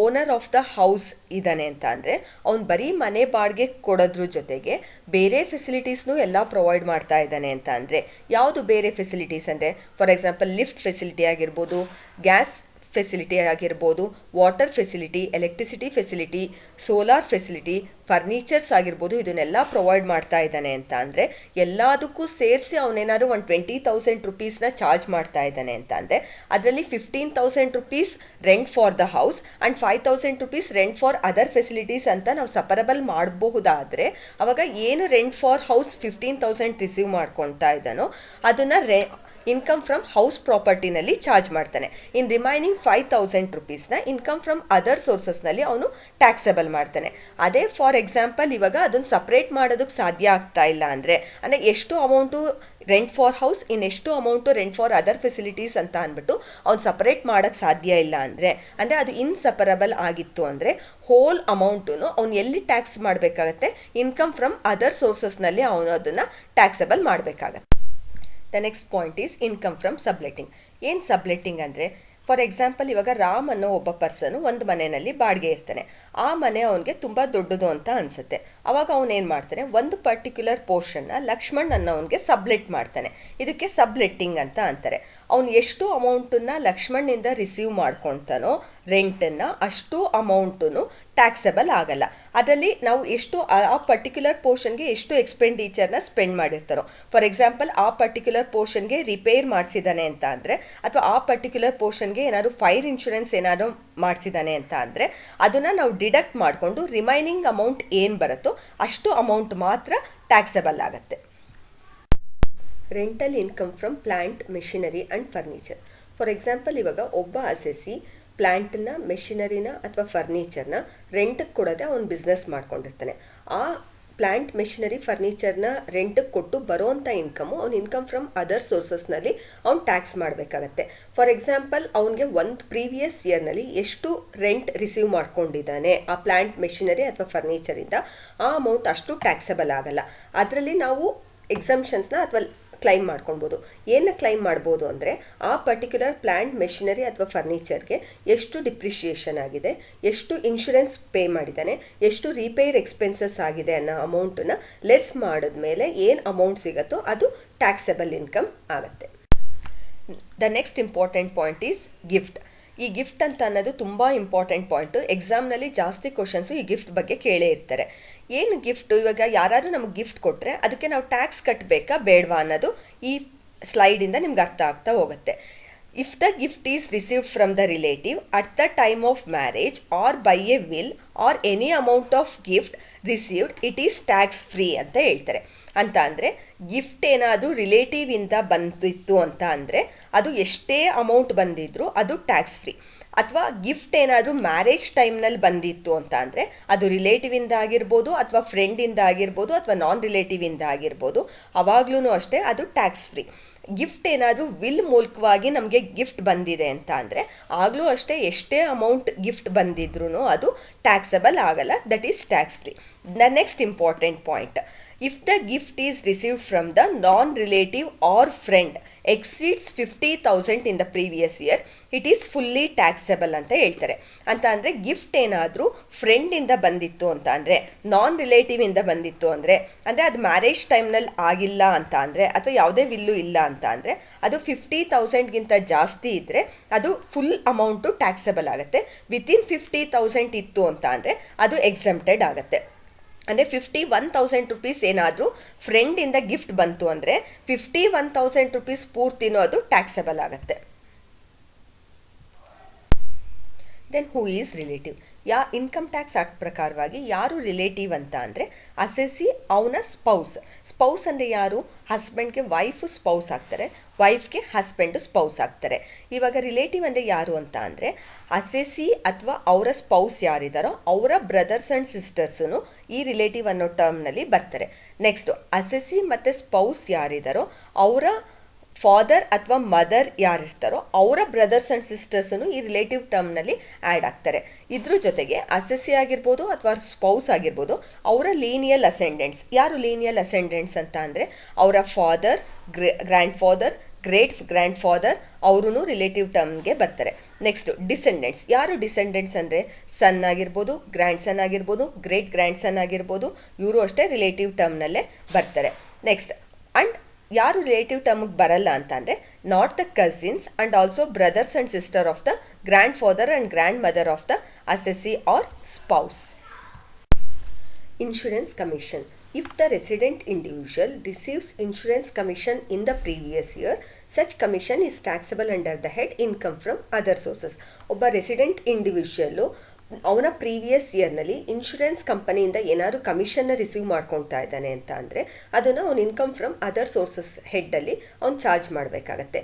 ಓನರ್ ಆಫ್ ದ ಹೌಸ್ ಇದ್ದಾನೆ ಅಂತ ಅಂದರೆ ಅವ್ನು ಬರೀ ಮನೆ ಬಾಡಿಗೆ ಕೊಡೋದ್ರ ಜೊತೆಗೆ ಬೇರೆ ಫೆಸಿಲಿಟೀಸ್ನೂ ಎಲ್ಲ ಪ್ರೊವೈಡ್ ಮಾಡ್ತಾ ಇದ್ದಾನೆ ಅಂತ ಅಂದರೆ, ಯಾವುದು ಬೇರೆ ಫೆಸಿಲಿಟೀಸ್ ಅಂದರೆ, ಫಾರ್ ಎಕ್ಸಾಂಪಲ್ ಲಿಫ್ಟ್ ಫೆಸಿಲಿಟಿ ಆಗಿರ್ಬೋದು, ಗ್ಯಾಸ್ ಫೆಸಿಲಿಟಿ ಆಗಿರ್ಬೋದು, water facility, electricity facility, solar facility, furnitures ಆಗಿರ್ಬೋದು, ಇದನ್ನೆಲ್ಲ ಪ್ರೊವೈಡ್ ಮಾಡ್ತಾ ಇದ್ದಾನೆ ಅಂತ ಅಂದರೆ ಎಲ್ಲದಕ್ಕೂ ಸೇರಿಸಿ ಅವನೇನಾದ್ರು ಒಂದು 20,000 ರುಪೀಸ್ನ ಚಾರ್ಜ್ ಮಾಡ್ತಾ ಇದ್ದಾನೆ ಅಂತ ಅಂದರೆ ಅದರಲ್ಲಿ 15,000 rupees rent for the house and 5,000 rupees rent for other facilities ಅಂತ ನಾವು ಸಪರಬಲ್ ಮಾಡಬಹುದಾದರೆ, ಅವಾಗ ಏನು ರೆಂಟ್ ಫಾರ್ ಹೌಸ್ 15,000 ರಿಸೀವ್ ಮಾಡ್ಕೊಳ್ತಾ ಇದ್ದಾನೋ ಅದನ್ನು ಇನ್ಕಮ್ ಫ್ರಮ್ ಹೌಸ್ ಪ್ರಾಪರ್ಟಿನಲ್ಲಿ ಚಾರ್ಜ್ ಮಾಡ್ತಾನೆ. ಇನ್ ರಿಮೈನಿಂಗ್ 5,000 ರುಪೀಸ್ನ ಇನ್ಕಮ್ ಫ್ರಮ್ ಅದರ್ ಸೋರ್ಸಸ್ನಲ್ಲಿ ಅವನು ಟ್ಯಾಕ್ಸಬಲ್ ಮಾಡ್ತಾನೆ. ಅದೇ ಫಾರ್ ಎಕ್ಸಾಂಪಲ್, ಇವಾಗ ಅದನ್ನು ಸಪ್ರೇಟ್ ಮಾಡೋದಕ್ಕೆ ಸಾಧ್ಯ ಆಗ್ತಾ ಇಲ್ಲ ಅಂದರೆ ಎಷ್ಟು ಅಮೌಂಟು ರೆಂಟ್ ಫಾರ್ ಹೌಸ್, ಇನ್ನೆಷ್ಟು amount rent for other facilities ಅಂತ ಅಂದ್ಬಿಟ್ಟು ಅವ್ನು ಸಪ್ರೇಟ್ ಮಾಡೋಕ್ಕೆ ಸಾಧ್ಯ ಇಲ್ಲ ಅಂದರೆ ಅದು ಇನ್ಸಪರಬಲ್ ಆಗಿತ್ತು ಅಂದರೆ ಹೋಲ್ ಅಮೌಂಟು ಅವ್ನು ಎಲ್ಲಿ ಟ್ಯಾಕ್ಸ್ ಮಾಡಬೇಕಾಗತ್ತೆ, ಇನ್ಕಮ್ ಫ್ರಮ್ ಅದರ್ ಸೋರ್ಸಸ್ನಲ್ಲಿ ಅವನು ಅದನ್ನು ಟ್ಯಾಕ್ಸಬಲ್ ಮಾಡಬೇಕಾಗತ್ತೆ. The next point is income from subletting. ಏನು ಸಬ್ಲೆಟ್ಟಿಂಗ್ ಅಂದರೆ, ಫಾರ್ ಎಕ್ಸಾಂಪಲ್, ಇವಾಗ ರಾಮ್ ಅನ್ನೋ ಒಬ್ಬ ಪರ್ಸನು ಒಂದು ಮನೆಯಲ್ಲಿ ಬಾಡಿಗೆ ಇರ್ತಾನೆ. ಆ ಮನೆ ಅವನಿಗೆ ತುಂಬ ದೊಡ್ಡದು ಅಂತ ಅನಿಸುತ್ತೆ. ಅವಾಗ ಅವನೇನು ಮಾಡ್ತಾನೆ, ಒಂದು ಪರ್ಟಿಕ್ಯುಲರ್ ಪೋರ್ಷನ್ನ ಲಕ್ಷ್ಮಣ್ ಅನ್ನೋವನಿಗೆ ಸಬ್ಲೆಟ್ ಮಾಡ್ತಾನೆ. ಇದಕ್ಕೆ ಸಬ್ಲೆಟ್ಟಿಂಗ್ ಅಂತ ಅಂತಾರೆ. ಅವನು ಎಷ್ಟು ಅಮೌಂಟನ್ನು ಲಕ್ಷ್ಮಣ್ಣಿಂದ ರಿಸೀವ್ ಮಾಡ್ಕೊಳ್ತಾನೋ ರೆಂಟನ್ನು, ಅಷ್ಟು ಅಮೌಂಟು ಟ್ಯಾಕ್ಸಬಲ್ ಆಗಲ್ಲ. ಅದರಲ್ಲಿ ನಾವು ಎಷ್ಟು ಆ ಪರ್ಟಿಕ್ಯುಲರ್ ಪೋರ್ಷನ್ಗೆ ಎಷ್ಟು ಎಕ್ಸ್ಪೆಂಡಿಚರ್ನ ಸ್ಪೆಂಡ್ ಮಾಡಿರ್ತಾರೋ, ಫಾರ್ ಎಕ್ಸಾಂಪಲ್ ಆ ಪರ್ಟಿಕ್ಯುಲರ್ ಪೋರ್ಷನ್ಗೆ ರಿಪೇರ್ ಮಾಡಿಸಿದ್ದಾನೆ ಅಂತ ಅಂದರೆ, ಅಥವಾ ಆ ಪರ್ಟಿಕ್ಯುಲರ್ ಪೋರ್ಷನ್ಗೆ ಏನಾದ್ರು ಫೈರ್ ಇನ್ಶೂರೆನ್ಸ್ ಏನಾದ್ರು ಮಾಡಿಸಿದ್ದಾನೆ ಅಂತ ಅಂದರೆ ಅದನ್ನು ನಾವು ಡಿಡಕ್ಟ್ ಮಾಡಿಕೊಂಡು ರಿಮೈನಿಂಗ್ ಅಮೌಂಟ್ ಏನು ಬರುತ್ತೋ ಅಷ್ಟು ಅಮೌಂಟ್ ಮಾತ್ರ ಟ್ಯಾಕ್ಸಬಲ್ ಆಗುತ್ತೆ. Rental income from plant, machinery and furniture. For example, ಇವಾಗ ಒಬ್ಬ ಅಸೆಸಿ ಪ್ಲ್ಯಾಂಟನ್ನ, ಮೆಷಿನರಿನ ಅಥವಾ ಫರ್ನಿಚರ್ನ ರೆಂಟಿಗೆ ಕೊಡೋದೆ ಅವ್ನು ಬಿಸ್ನೆಸ್ ಮಾಡ್ಕೊಂಡಿರ್ತಾನೆ. ಆ ಪ್ಲ್ಯಾಂಟ್, ಮೆಷಿನರಿ, ಫರ್ನಿಚರ್ನ ರೆಂಟಿಗೆ ಕೊಟ್ಟು ಬರೋವಂಥ ಇನ್ಕಮು ಅವ್ನು ಇನ್ಕಮ್ ಫ್ರಮ್ ಅದರ್ ಸೋರ್ಸಸ್ನಲ್ಲಿ ಅವ್ನು ಟ್ಯಾಕ್ಸ್ ಮಾಡಬೇಕಾಗತ್ತೆ. ಫಾರ್ ಎಕ್ಸಾಂಪಲ್, ಅವನಿಗೆ ಒಂದು ಪ್ರೀವಿಯಸ್ ಇಯರ್ನಲ್ಲಿ ಎಷ್ಟು ರೆಂಟ್ ರಿಸೀವ್ ಮಾಡ್ಕೊಂಡಿದ್ದಾನೆ ಆ ಪ್ಲ್ಯಾಂಟ್, ಮೆಷಿನರಿ ಅಥವಾ ಫರ್ನಿಚರಿಂದ, ಆ ಅಮೌಂಟ್ ಅಷ್ಟು ಟ್ಯಾಕ್ಸಬಲ್ ಆಗಲ್ಲ. ಅದರಲ್ಲಿ ನಾವು ಎಕ್ಸಮ್ಷನ್ಸ್ನ ಅಥವಾ ಕ್ಲೈಮ್ ಮಾಡ್ಕೊಳ್ಬೋದು. ಏನು ಕ್ಲೈಮ್ ಮಾಡ್ಬೋದು ಅಂದರೆ ಆ ಪರ್ಟಿಕ್ಯುಲರ್ ಪ್ಲ್ಯಾಂಟ್ ಮೆಷಿನರಿ ಅಥವಾ ಫರ್ನಿಚರ್ಗೆ ಎಷ್ಟು ಡಿಪ್ರಿಷಿಯೇಷನ್ ಆಗಿದೆ, ಎಷ್ಟು ಇನ್ಶೂರೆನ್ಸ್ ಪೇ ಮಾಡಿದ್ದಾನೆ, ಎಷ್ಟು ರಿಪೇರ್ ಎಕ್ಸ್ಪೆನ್ಸಸ್ ಆಗಿದೆ ಅನ್ನೋ ಅಮೌಂಟನ್ನ ಲೆಸ್ ಮಾಡಿದ್ಮೇಲೆ ಏನು ಅಮೌಂಟ್ ಸಿಗುತ್ತೋ ಅದು ಟ್ಯಾಕ್ಸೆಬಲ್ ಇನ್ಕಮ್ ಆಗುತ್ತೆ. The next important point is gift. ಈ ಗಿಫ್ಟ್ ಅಂತ ಅನ್ನೋದು ತುಂಬ ಇಂಪಾರ್ಟೆಂಟ್ ಪಾಯಿಂಟು. ಎಕ್ಸಾಮ್ನಲ್ಲಿ ಜಾಸ್ತಿ ಕ್ವಶನ್ಸು ಈ ಗಿಫ್ಟ್ ಬಗ್ಗೆ ಕೇಳೇ ಇರ್ತಾರೆ. ಏನು ಗಿಫ್ಟು, ಇವಾಗ ಯಾರಾದರೂ ನಮಗೆ ಗಿಫ್ಟ್ ಕೊಟ್ಟರೆ ಅದಕ್ಕೆ ನಾವು ಟ್ಯಾಕ್ಸ್ ಕಟ್ಟಬೇಕಾ ಬೇಡವಾ ಅನ್ನೋದು ಈ ಸ್ಲೈಡಿಂದ ನಿಮ್ಗೆ ಅರ್ಥ ಆಗ್ತಾ ಹೋಗುತ್ತೆ. If the gift is received from the relative at the time of marriage or by a will or any amount of gift received, it is tax free ಅಂತ ಹೇಳ್ತಾರೆ. ಅಂತ ಅಂದರೆ ಗಿಫ್ಟ್ ಏನಾದರೂ ರಿಲೇಟಿವಿಂದ ಬಂದಿತ್ತು ಅಂತ ಅಂದರೆ ಅದು ಎಷ್ಟೇ ಅಮೌಂಟ್ ಬಂದಿದ್ರೂ ಅದು ಟ್ಯಾಕ್ಸ್ ಫ್ರೀ. ಅಥವಾ ಗಿಫ್ಟ್ ಏನಾದರೂ ಮ್ಯಾರೇಜ್ ಟೈಮ್ನಲ್ಲಿ ಬಂದಿತ್ತು ಅಂತ ಅಂದರೆ ಅದು ರಿಲೇಟಿವಿಂದ ಆಗಿರ್ಬೋದು ಅಥವಾ ಫ್ರೆಂಡಿಂದ ಆಗಿರ್ಬೋದು ಅಥವಾ ನಾನ್ ರಿಲೇಟಿವಿಂದ ಆಗಿರ್ಬೋದು, ಅವಾಗ್ಲೂ ಅಷ್ಟೇ ಅದು ಟ್ಯಾಕ್ಸ್ ಫ್ರೀ. ಗಿಫ್ಟ್ ಏನಾದರೂ ವಿಲ್ ಮೂಲಕವಾಗಿ ನಮಗೆ ಗಿಫ್ಟ್ ಬಂದಿದೆ ಅಂತ ಅಂದರೆ ಆಗಲೂ ಅಷ್ಟೇ ಎಷ್ಟೇ ಅಮೌಂಟ್ ಗಿಫ್ಟ್ ಬಂದಿದ್ರೂ ಅದು ಟ್ಯಾಕ್ಸಬಲ್ ಆಗಲ್ಲ, that is tax free. The next important point, if the gift is received from the non relative or friend exceeds 50,000 in the previous year, it is fully taxable ಅಂತ ಹೇಳ್ತಾರೆ. ಅಂತ ಅಂದರೆ gift ಏನಾದರೂ ಫ್ರೆಂಡಿಂದ ಬಂದಿತ್ತು ಅಂತ ಅಂದರೆ, ನಾನ್ ರಿಲೇಟಿವಿಂದ ಬಂದಿತ್ತು ಅಂದರೆ ಅದು ಮ್ಯಾರೇಜ್ ಟೈಮ್ನಲ್ಲಿ ಆಗಿಲ್ಲ ಅಂತ ಅಂದರೆ ಅಥವಾ ಯಾವುದೇ ವಿಲ್ಲು ಇಲ್ಲ ಅಂತ ಅಂದರೆ ಅದು 50,000ಗಿಂತ ಜಾಸ್ತಿ ಇದ್ದರೆ ಅದು ಫುಲ್ ಅಮೌಂಟು ಟ್ಯಾಕ್ಸಬಲ್ ಆಗುತ್ತೆ. ವಿತಿನ್ 50,000 ಇತ್ತು ಅಂತ ಅಂದರೆ ಅದು ಎಕ್ಸೆಂಪ್ಟೆಡ್ ಆಗುತ್ತೆ. ಅಂದರೆ 51,000 ರುಪೀಸ್ ಏನಾದರೂ ಫ್ರೆಂಡಿಂದ ಗಿಫ್ಟ್ ಬಂತು ಅಂದರೆ 51,000 ರುಪೀಸ್ ಪೂರ್ತಿನೂ ಅದು ಟ್ಯಾಕ್ಸಬಲ್ ಆಗುತ್ತೆ. Then who is relative? Income tax act ಪ್ರಕಾರವಾಗಿ ಯಾರು ರಿಲೇಟಿವ್ ಅಂತ ಅಂದರೆ ಅಸೆಸಿ ಅವನ ಸ್ಪೌಸ್ ಅಂದರೆ ಯಾರು? ಹಸ್ಬೆಂಡ್ಗೆ ವೈಫು ಸ್ಪೌಸ್ ಆಗ್ತಾರೆ, ವೈಫ್ಗೆ ಹಸ್ಬೆಂಡು ಸ್ಪೌಸ್ ಆಗ್ತಾರೆ. ಇವಾಗ ರಿಲೇಟಿವ್ ಅಂದರೆ ಯಾರು ಅಂತ ಅಂದರೆ ಅಸೆಸಿ ಅಥವಾ ಅವರ ಸ್ಪೌಸ್ ಯಾರಿದ್ದಾರೋ ಅವರ ಬ್ರದರ್ಸ್ ಆ್ಯಂಡ್ ಸಿಸ್ಟರ್ಸೂ ಈ ರಿಲೇಟಿವ್ ಅನ್ನೋ ಟರ್ಮ್ನಲ್ಲಿ ಬರ್ತಾರೆ. ನೆಕ್ಸ್ಟು ಅಸೆಸಿ ಮತ್ತು ಸ್ಪೌಸ್ ಯಾರಿದ್ದಾರೋ ಅವರ ಫಾದರ್ ಅಥವಾ ಮದರ್ ಯಾರಿರ್ತಾರೋ ಅವರ ಬ್ರದರ್ಸ್ ಆ್ಯಂಡ್ ಸಿಸ್ಟರ್ಸನ್ನು ಈ ರಿಲೇಟಿವ್ ಟರ್ಮ್ನಲ್ಲಿ ಆ್ಯಡ್ ಆಗ್ತಾರೆ. ಇದ್ರ ಜೊತೆಗೆ ಅಸೆಸಿ ಆಗಿರ್ಬೋದು ಅಥವಾ ಸ್ಪೌಸ್ ಆಗಿರ್ಬೋದು ಅವರ ಲೀನಿಯಲ್ ಅಸೆಂಡೆಂಟ್ಸ್. ಯಾರು ಲೀನಿಯಲ್ ಅಸೆಂಡೆಂಟ್ಸ್ ಅಂತ ಅಂದರೆ ಅವರ father, grand father, great grand father ಅವರೂ ರಿಲೇಟಿವ್ ಟರ್ಮ್ಗೆ ಬರ್ತಾರೆ. Next descendants. ಯಾರು ಡಿಸೆಂಡೆಂಟ್ಸ್ ಅಂದರೆ ಸನ್ ಆಗಿರ್ಬೋದು, ಗ್ರ್ಯಾಂಡ್ ಸನ್ ಆಗಿರ್ಬೋದು, ಗ್ರೇಟ್ ಗ್ರ್ಯಾಂಡ್ ಸನ್ ಆಗಿರ್ಬೋದು, ಇವರು ಅಷ್ಟೇ ರಿಲೇಟಿವ್ ಟರ್ಮ್ನಲ್ಲೇ ಬರ್ತಾರೆ. ನೆಕ್ಸ್ಟ್ ಆ್ಯಂಡ್ ಯಾರು ರಿಲೇಟಿವ್ ಟರ್ಮ್ಗೆ ಬರಲ್ಲ ಅಂತ ಅಂದರೆ not the cousins and also brothers and sister of the grandfather and grandmother of the assessee or spouse. Insurance commission. If the resident individual receives insurance commission in the previous year, such commission is taxable under the head income from other sources. ಒಬ್ಬ resident individual ಅವನ previous ಇಯರ್ನಲ್ಲಿ insurance ಕಂಪನಿಯಿಂದ ಏನಾದರೂ ಕಮಿಷನ್ನ receive ಮಾಡ್ಕೊಳ್ತಾ ಇದ್ದಾನೆ ಅಂತ ಅಂದರೆ ಅದನ್ನು ಅವನ ಇನ್ಕಮ್ ಫ್ರಮ್ ಅದರ್ ಸೋರ್ಸಸ್ ಹೆಡ್ಡಲ್ಲಿ ಅವ್ನು ಚಾರ್ಜ್ ಮಾಡಬೇಕಾಗತ್ತೆ.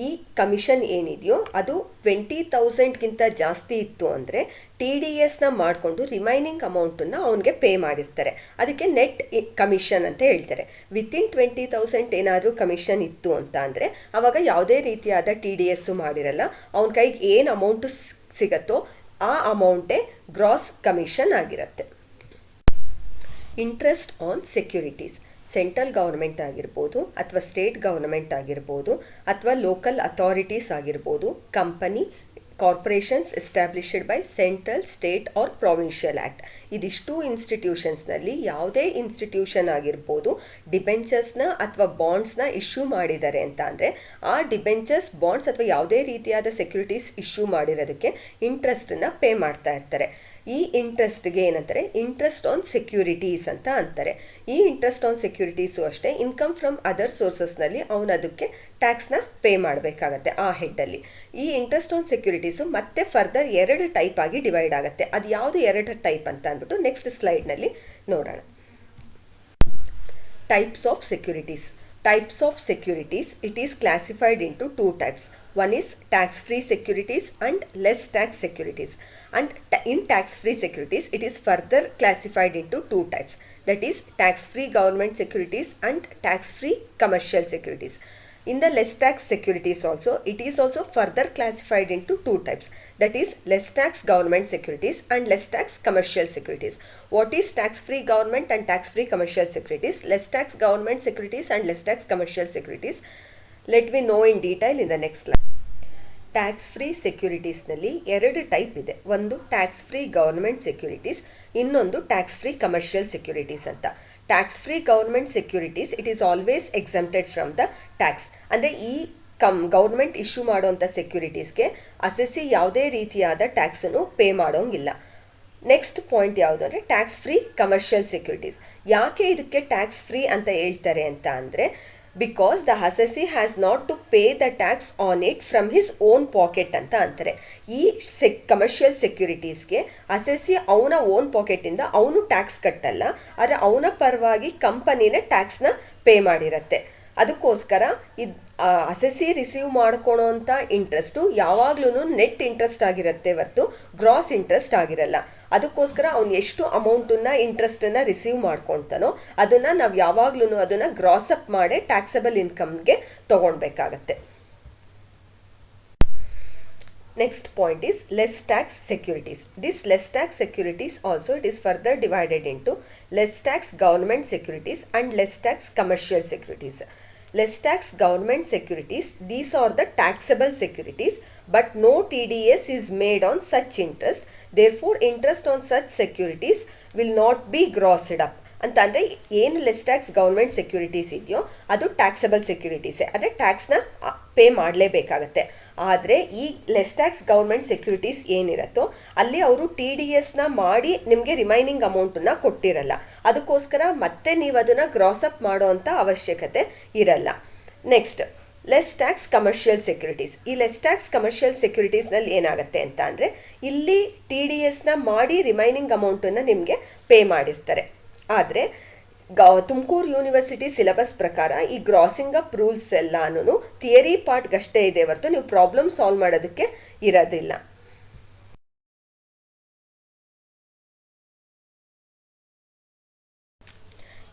ಈ ಕಮಿಷನ್ ಏನಿದೆಯೋ ಅದು 20,000ಗಿಂತ ಜಾಸ್ತಿ ಇತ್ತು ಅಂದರೆ TDSನ ಮಾಡಿಕೊಂಡು ರಿಮೈನಿಂಗ್ ಅಮೌಂಟನ್ನು ಅವನಿಗೆ ಪೇ ಮಾಡಿರ್ತಾರೆ. ಅದಕ್ಕೆ ನೆಟ್ ಕಮಿಷನ್ ಅಂತ ಹೇಳ್ತಾರೆ. ವಿತಿನ್ 20,000 ಏನಾದರೂ ಕಮಿಷನ್ ಇತ್ತು ಅಂತ ಅಂದರೆ ಆವಾಗ ಯಾವುದೇ ರೀತಿಯಾದ TDS ಮಾಡಿರಲ್ಲ. ಅವನ ಕೈಗೆ ಏನು ಅಮೌಂಟು ಸಿಗತ್ತೋ ಆ ಅಮೌಂಟೇ ಗ್ರಾಸ್ ಕಮಿಷನ್ ಆಗಿರುತ್ತೆ. Interest on securities. Central government ಆಗಿರ್ಬೋದು ಅಥವಾ ಸ್ಟೇಟ್ ಗೌರ್ಮೆಂಟ್ ಆಗಿರ್ಬೋದು ಅಥವಾ ಲೋಕಲ್ ಅಥಾರಿಟೀಸ್ ಆಗಿರ್ಬೋದು, company, corporations established by central, state or provincial act. ಇದಿಷ್ಟು ಇನ್ಸ್ಟಿಟ್ಯೂಷನ್ಸ್ನಲ್ಲಿ ಯಾವುದೇ ಇನ್ಸ್ಟಿಟ್ಯೂಷನ್ ಆಗಿರ್ಬೋದು ಡಿಬೆಂಚರ್ಸ್ನ ಅಥವಾ ಬಾಂಡ್ಸ್ನ ಇಶ್ಯೂ ಮಾಡಿದ್ದಾರೆ ಅಂತ ಅಂದರೆ ಆ ಡಿಬೆಂಚರ್ಸ್, ಬಾಂಡ್ಸ್ ಅಥವಾ ಯಾವುದೇ ರೀತಿಯಾದ ಸೆಕ್ಯೂರಿಟೀಸ್ ಇಶ್ಯೂ ಮಾಡಿರೋದಕ್ಕೆ ಇಂಟ್ರೆಸ್ಟನ್ನು ಪೇ ಮಾಡ್ತಾ ಇರ್ತಾರೆ. ಈ ಇಂಟ್ರೆಸ್ಟ್ಗೆ ಏನಂತಾರೆ? ಇಂಟ್ರೆಸ್ಟ್ ಆನ್ ಸೆಕ್ಯೂರಿಟೀಸ್ ಅಂತ ಅಂತಾರೆ. ಈ ಇಂಟ್ರೆಸ್ಟ್ ಆನ್ ಸೆಕ್ಯೂರಿಟೀಸು ಅಷ್ಟೇ ಇನ್ಕಮ್ ಫ್ರಮ್ ಅದರ್ ಸೋರ್ಸಸ್ನಲ್ಲಿ ಅವನು ಅದಕ್ಕೆ ಟ್ಯಾಕ್ಸ್ನ ಪೇ ಮಾಡಬೇಕಾಗತ್ತೆ ಆ ಹೆಡ್ಡಲ್ಲಿ. ಈ ಇಂಟ್ರೆಸ್ಟ್ ಆನ್ ಸೆಕ್ಯೂರಿಟೀಸು ಮತ್ತೆ ಫರ್ದರ್ 2 ಟೈಪ್ ಆಗಿ ಡಿವೈಡ್ ಆಗುತ್ತೆ. ಅದು ಯಾವುದು 2 ಟೈಪ್ ಅಂತ ಅಂದ್ಬಿಟ್ಟು ನೆಕ್ಸ್ಟ್ ಸ್ಲೈಡ್ನಲ್ಲಿ ನೋಡೋಣ. Types of securities. Types of securities, it is classified into 2 types. One is tax-free securities and less tax securities. And in tax-free securities, it is further classified into 2 types. That is tax-free government securities and tax-free commercial securities. In the less tax securities also, it is also further classified into two types. That is less tax government securities and less tax commercial securities. What is tax-free government and tax-free commercial securities? Less tax government securities and less tax commercial securities. Let me know in detail in the next slide. Tax free ಸೆಕ್ಯೂರಿಟೀಸ್ನಲ್ಲಿ ಎರಡು type ಇದೆ. ಒಂದು tax free government securities, ಇನ್ನೊಂದು tax free commercial securities ಅಂತ. Tax free government securities it is always exempted from the tax. ಅಂದರೆ ಈ government issue ಮಾಡುವಂಥ ಸೆಕ್ಯೂರಿಟೀಸ್ಗೆ ಅಸೆಸಿ ಯಾವುದೇ ರೀತಿಯಾದ ಟ್ಯಾಕ್ಸನ್ನು ಪೇ ಮಾಡೋಂಗಿಲ್ಲ. ನೆಕ್ಸ್ಟ್ ಪಾಯಿಂಟ್ ಯಾವುದು ಅಂದರೆ ಟ್ಯಾಕ್ಸ್ ಫ್ರೀ ಕಮರ್ಷಿಯಲ್ ಸೆಕ್ಯೂರಿಟೀಸ್. ಯಾಕೆ ಇದಕ್ಕೆ ಟ್ಯಾಕ್ಸ್ ಫ್ರೀ ಅಂತ ಹೇಳ್ತಾರೆ ಅಂತ ಅಂದರೆ, because the assessee has not to pay the tax on it from his own pocket ಅಂತ ಅಂತಾರೆ. ಈ ಕಮರ್ಷಿಯಲ್ ಸೆಕ್ಯೂರಿಟೀಸ್ಗೆ ಅಸೆಸಿ ಅವನ ಓನ್ ಪಾಕೆಟಿಂದ ಅವನು ಟ್ಯಾಕ್ಸ್ ಕಟ್ಟಲ್ಲ, ಆದರೆ ಅವನ ಪರವಾಗಿ ಕಂಪನಿನೇ ಟ್ಯಾಕ್ಸ್ನ ಪೇ ಮಾಡಿರುತ್ತೆ. ಅದಕ್ಕೋಸ್ಕರ ಅಸೆಸಿ ರಿಸೀವ್ ಮಾಡ್ಕೊಳೋಂಥ ಇಂಟ್ರೆಸ್ಟು ಯಾವಾಗ್ಲೂ ನೆಟ್ ಇಂಟ್ರೆಸ್ಟ್ ಆಗಿರುತ್ತೆ ಹೊರತು ಗ್ರಾಸ್ ಇಂಟ್ರೆಸ್ಟ್ ಆಗಿರಲ್ಲ. ಅದಕ್ಕೋಸ್ಕರ ಅವ್ನು ಎಷ್ಟು ಅಮೌಂಟನ್ನು ಇಂಟ್ರೆಸ್ಟನ್ನು ರಿಸೀವ್ ಮಾಡ್ಕೊಳ್ತಾನೋ ಅದನ್ನು ನಾವು ಯಾವಾಗ್ಲೂ ಅದನ್ನು ಗ್ರಾಸ್ ಅಪ್ ಮಾಡಿ taxable ಇನ್ಕಮ್ಗೆ ತೊಗೊಳ್ಬೇಕಾಗತ್ತೆ. Next point is less tax securities. This less tax securities also it is further divided into less tax government securities and less tax commercial securities. Less tax government securities, these are the taxable securities, but no TDS is made on such interest. Therefore, interest on such securities will not be grossed up. ಅಂತಂದರೆ ಏನು less tax government securities ಇದೆಯೋ ಅದು taxable ಸೆಕ್ಯೂರಿಟೀಸೇ, ಅಂದರೆ ಟ್ಯಾಕ್ಸ್ನ pay ಮಾಡಲೇಬೇಕಾಗತ್ತೆ. ಆದರೆ ಈ less tax government securities ಏನಿರುತ್ತೋ ಅಲ್ಲಿ ಅವರು TDSನ ಮಾಡಿ ನಿಮಗೆ ರಿಮೈನಿಂಗ್ ಅಮೌಂಟನ್ನು ಕೊಟ್ಟಿರಲ್ಲ. ಅದಕ್ಕೋಸ್ಕರ ಮತ್ತೆ ನೀವು ಅದನ್ನು ಗ್ರಾಸ್ ಅಪ್ ಮಾಡೋ ಅಂಥ ಅವಶ್ಯಕತೆ ಇರಲ್ಲ. Next less tax commercial securities. ಈ ಲೆಸ್ ಟ್ಯಾಕ್ಸ್ ಕಮರ್ಷಿಯಲ್ ಸೆಕ್ಯೂರಿಟೀಸ್ನಲ್ಲಿ ಏನಾಗುತ್ತೆ ಅಂತ ಅಂದರೆ, ಇಲ್ಲಿ TDSನ ಮಾಡಿ ರಿಮೈನಿಂಗ್ ಅಮೌಂಟನ್ನು ನಿಮಗೆ ಪೇ ಮಾಡಿರ್ತಾರೆ. ಆದರೆ ತುಮಕೂರು ಯೂನಿವರ್ಸಿಟಿ ಸಿಲೆಬಸ್ ಪ್ರಕಾರ ಈ ಗ್ರಾಸಿಂಗ್ ಅಪ್ ರೂಲ್ಸ್ ಎಲ್ಲಾನು ಥಿಯರಿ ಪಾರ್ಟ್ಗಷ್ಟೇ ಇದೆ ಹೊರತು ನೀವು ಪ್ರಾಬ್ಲಮ್ ಸಾಲ್ವ್ ಮಾಡೋದಕ್ಕೆ ಇರೋದಿಲ್ಲ.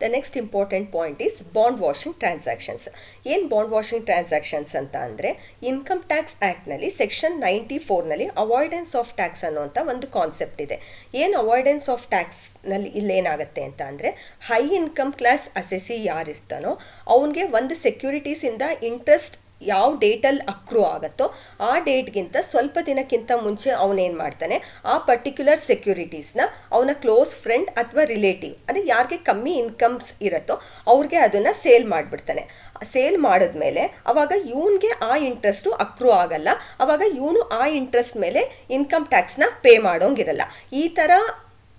The next important point is bond washing transactions. ಏನು ಬಾಂಡ್ ವಾಷಿಂಗ್ ಟ್ರಾನ್ಸಾಕ್ಷನ್ಸ್ ಅಂತ ಅಂದರೆ, ಇನ್ಕಮ್ ಟ್ಯಾಕ್ಸ್ ಆ್ಯಕ್ಟ್ನಲ್ಲಿ ಸೆಕ್ಷನ್ 94ನಲ್ಲಿ ಅವಾಯ್ಡೆನ್ಸ್ ಆಫ್ ಟ್ಯಾಕ್ಸ್ ಅನ್ನೋಂಥ ಒಂದು ಕಾನ್ಸೆಪ್ಟ್ ಇದೆ. ಏನು ಅವಾಯ್ಡೆನ್ಸ್ ಆಫ್ ಟ್ಯಾಕ್ಸ್ನಲ್ಲಿ ಇಲ್ಲೇನಾಗುತ್ತೆ ಅಂತ ಅಂದರೆ, ಹೈ ಇನ್ಕಮ್ ಕ್ಲಾಸ್ ಅಸೆಸಿ ಯಾರಿರ್ತಾನೋ ಅವನಿಗೆ ಒಂದು ಸೆಕ್ಯೂರಿಟೀಸಿಂದ ಇಂಟ್ರೆಸ್ಟ್ ಯಾವ ಡೇಟಲ್ಲಿ ಅಕ್ರೂ ಆಗುತ್ತೋ ಆ ಡೇಟ್ಗಿಂತ ಸ್ವಲ್ಪ ದಿನಕ್ಕಿಂತ ಮುಂಚೆ ಅವನೇನು ಮಾಡ್ತಾನೆ, ಆ ಪರ್ಟಿಕ್ಯುಲರ್ ಸೆಕ್ಯೂರಿಟೀಸ್ನ ಅವನ ಕ್ಲೋಸ್ ಫ್ರೆಂಡ್ ಅಥವಾ ರಿಲೇಟಿವ್ ಅಂದರೆ ಯಾರಿಗೆ ಕಮ್ಮಿ ಇನ್ಕಮ್ಸ್ ಇರುತ್ತೋ ಅವ್ರಿಗೆ ಅದನ್ನು ಸೇಲ್ ಮಾಡಿಬಿಡ್ತಾನೆ. ಸೇಲ್ ಮಾಡಿದ್ಮೇಲೆ ಅವಾಗ ಇವನಿಗೆ ಆ ಇಂಟ್ರೆಸ್ಟು ಅಕ್ರೂ ಆಗಲ್ಲ, ಅವಾಗ ಇವನು ಆ ಇಂಟ್ರೆಸ್ಟ್ ಮೇಲೆ ಇನ್ಕಮ್ ಟ್ಯಾಕ್ಸ್ನ ಪೇ ಮಾಡೋಂಗಿರಲ್ಲ. ಈ ಥರ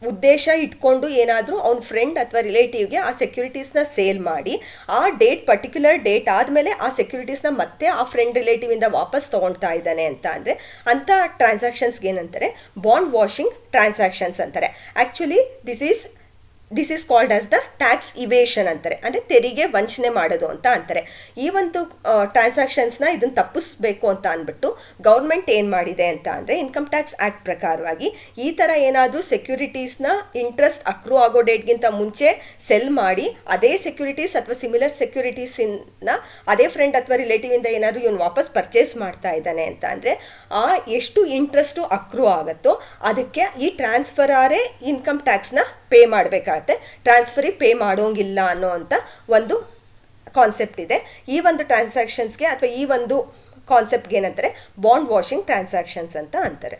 ಉದ್ದೇಶ ಇಟ್ಕೊಂಡು ಏನಾದರೂ ಅವ್ನ ಫ್ರೆಂಡ್ ಅಥವಾ ರಿಲೇಟಿವ್ಗೆ ಆ ಸೆಕ್ಯೂರಿಟೀಸ್ನ ಸೇಲ್ ಮಾಡಿ ಆ ಪರ್ಟಿಕ್ಯುಲರ್ ಡೇಟ್ ಆದಮೇಲೆ ಆ ಸೆಕ್ಯೂರಿಟೀಸ್ನ ಮತ್ತೆ ಆ ಫ್ರೆಂಡ್ ರಿಲೇಟಿವಿಂದ ವಾಪಸ್ ತೊಗೊಳ್ತಾ ಇದ್ದಾನೆ ಅಂತ ಅಂದರೆ ಅಂಥ ಟ್ರಾನ್ಸಾಕ್ಷನ್ಸ್ಗೆ ಏನಂತಾರೆ, ಬಾಂಡ್ ವಾಷಿಂಗ್ ಟ್ರಾನ್ಸಾಕ್ಷನ್ಸ್ ಅಂತಾರೆ. Actually this is called as the tax evasion ಅಂತಾರೆ, ಅಂದರೆ ತೆರಿಗೆ ವಂಚನೆ ಮಾಡೋದು ಅಂತ ಅಂತಾರೆ. ಈ ಒಂದು ಟ್ರಾನ್ಸಾಕ್ಷನ್ಸ್ನ ಇದನ್ನು ತಪ್ಪಿಸ್ಬೇಕು ಅಂತ ಅಂದ್ಬಿಟ್ಟು ಗೌರ್ಮೆಂಟ್ ಏನು ಮಾಡಿದೆ ಅಂತ ಅಂದರೆ, ಇನ್ಕಮ್ ಟ್ಯಾಕ್ಸ್ ಆ್ಯಕ್ಟ್ ಪ್ರಕಾರವಾಗಿ ಈ ಥರ ಏನಾದರೂ ಸೆಕ್ಯೂರಿಟೀಸ್ನ ಇಂಟ್ರೆಸ್ಟ್ ಅಕ್ರೂ ಆಗೋ ಡೇಟ್ಗಿಂತ ಮುಂಚೆ ಸೆಲ್ ಮಾಡಿ ಅದೇ ಸೆಕ್ಯೂರಿಟೀಸ್ ಅಥವಾ ಸಿಮಿಲರ್ ಸೆಕ್ಯೂರಿಟೀಸಿನ ಅದೇ ಫ್ರೆಂಡ್ ಅಥವಾ ರಿಲೇಟಿವಿಂದ ಏನಾದರೂ ಇವನು ವಾಪಸ್ ಪರ್ಚೇಸ್ ಮಾಡ್ತಾ ಇದ್ದಾನೆ ಅಂತ ಅಂದರೆ ಆ ಎಷ್ಟು ಇಂಟ್ರೆಸ್ಟು ಅಕ್ರೂ ಆಗುತ್ತೋ ಅದಕ್ಕೆ ಈ ಟ್ರಾನ್ಸ್ಫರಾರೇ ಇನ್ಕಮ್ ಟ್ಯಾಕ್ಸ್ನ ಪೇ ಮಾಡಬೇಕಾಗತ್ತೆ, ಟ್ರಾನ್ಸ್ಫರಿಗೆ ಪೇ ಮಾಡೋಂಗಿಲ್ಲ ಅನ್ನೋ ಅಂಥ ಒಂದು ಕಾನ್ಸೆಪ್ಟ್ ಇದೆ. ಈ ಒಂದು ಟ್ರಾನ್ಸಾಕ್ಷನ್ಸ್ಗೆ ಅಥವಾ ಈ ಒಂದು ಕಾನ್ಸೆಪ್ಟ್ಗೆ ಏನಂತಾರೆ, ಬಾಂಡ್ ವಾಷಿಂಗ್ ಟ್ರಾನ್ಸಾಕ್ಷನ್ಸ್ ಅಂತ ಅಂತಾರೆ.